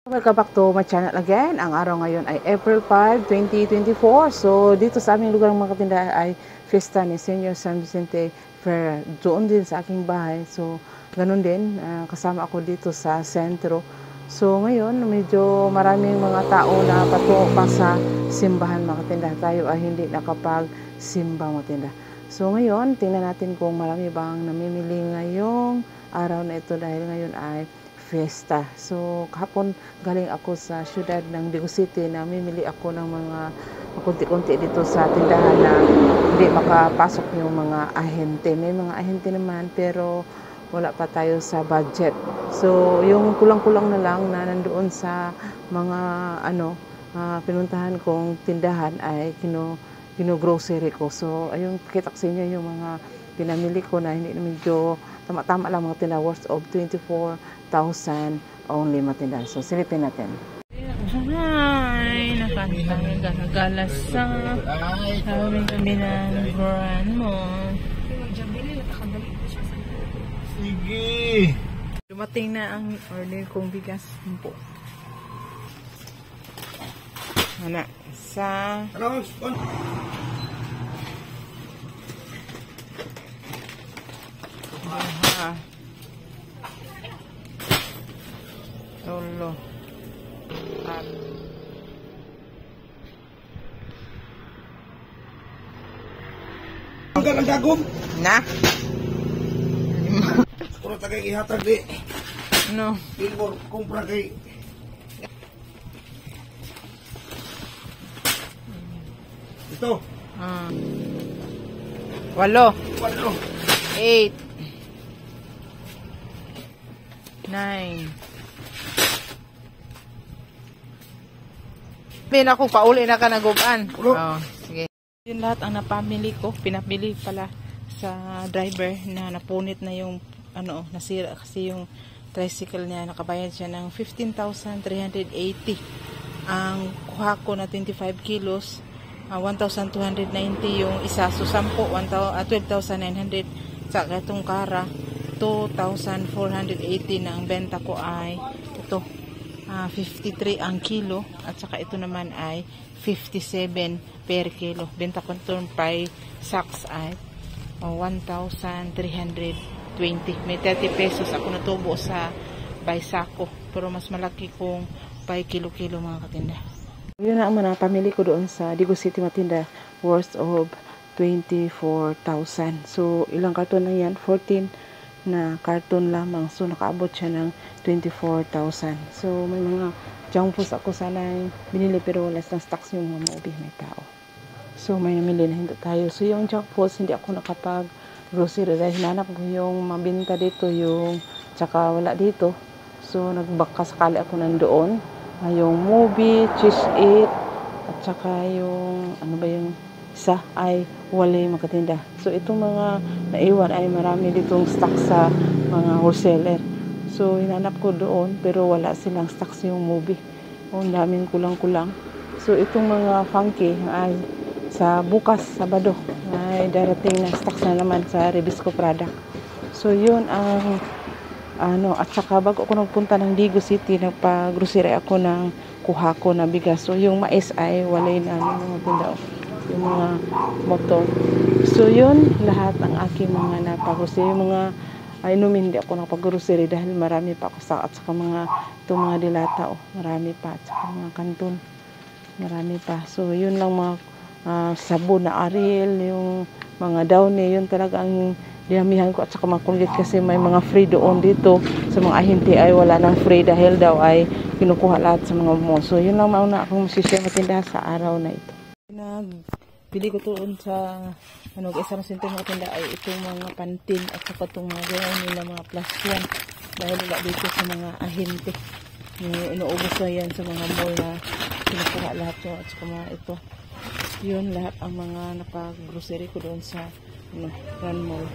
Welcome back to my channel again. Ang araw ngayon ay April 5, 2024. So, dito sa aming lugar mga katindahan ay fiesta ni Senior San Vicente Fair. Doon din sa aking bahay. So, ganun din. Kasama ako dito sa sentro. So, ngayon, medyo maraming mga tao na patungo pa sa simbahan mga katindahan. Tayo ay hindi nakapag-simba mga katindahan. So, ngayon, tingnan natin kung marami bang namimili ngayong araw na ito dahil ngayon ay fiesta. So, kahapon galing ako sa syudad ng Digo City na mimili ako ng mga kunti-kunti dito sa tindahan na hindi makapasok yung mga ahente. May mga ahente naman pero wala pa tayo sa budget. So, yung kulang-kulang na lang na nandoon sa mga pinuntahan kong tindahan ay kino-grocery ko. So, ayun, kita sa inyo yung mga pinamili ko na hindi medyo tama-tama lang mga tinda worth of 24,000 only matinda. So, silipin natin. Hi! Nakagalas sa hawin kami ng brand mo. Sige! Dumating na ang order kong bigas po. Ano? Sa... Lolo. Ang galang dagom? Na? Kung tagay ihatag di. No. Pilbor, kumpra kay... Ito. 8 Walo. 8 9 Bin ako pauli na ka naguban. Oh, sige. Yun lahat ang napamili ko, pinapili pala sa driver na napunit na yung nasira kasi yung tricycle niya, nakabayad siya ng 15,380. Ang kuha ko na 25 kilos, 1,290 yung isa, so 12,900 sa itong kara, 2,480 na ang benta ko ay ito. 53 ang kilo at saka ito naman ay 57 per kilo. Benta ko ito by sacks ay 1,320. May 30 pesos ako natubo sa by sako, pero mas malaki kung by kilo-kilo mga katinda. Yun na ang mga pamili ko doon sa Digo City matinda worth of 24,000. So ilang karton na yan? 14 na karton lamang. So, nakaabot siya ng 24,000. So, may mga junk foods ako sana binili pero wala silang stocks yung mga maubi may tao. So, may namili na hindi tayo. So, yung junk foods, hindi ako nakapag-grocery dahil hinanap ko yung mabinta dito, yung tsaka wala dito. So, nagbaka sakali ako nandoon. Yung movie, cheese it, at tsaka yung, yung isa ay wala makatinda. So, itong mga naiwan ay marami ditong stock sa mga wholesaler. So, hinanap ko doon pero wala silang stocks yung movie. Ang daming kulang-kulang. So, itong mga funky ay sa bukas, Sabado, ay darating na stocks na naman sa Rebisco product. So, yun ang at saka bago ako nagpunta ng Digo City, nagpa-grocery ako ng kuha ko na bigas. So, yung mais ay walay na mga tinda. Yung mga motor. So, yun, lahat ang aking mga napag-grocery. Yung mga inumin, hindi ako napag-grocery dahil marami pa ako at saka itong mga dilata, marami pa, at saka mga kanton, marami pa. So, yun lang mga sabon na Ariel, yung mga Downy, yun talaga ang dinamihan ko, at saka mga Colgate kasi may mga free doon dito. Sa mga ahente ay wala ng free dahil daw ay kinukuha lahat sa mga mo. So, yun lang mauna akong masishare matinda sa araw na ito. Nagbili ko doon sa isang sentro mga tinda ay itong mga pantin at saka itong mga gawin nila mga plus one dahil wala dito sa mga ahente. Inuubos na yan sa mga mall na sinasara lahat yun at saka mga ito. Yun lahat ang mga napag-grocery ko doon sa Grand Mall.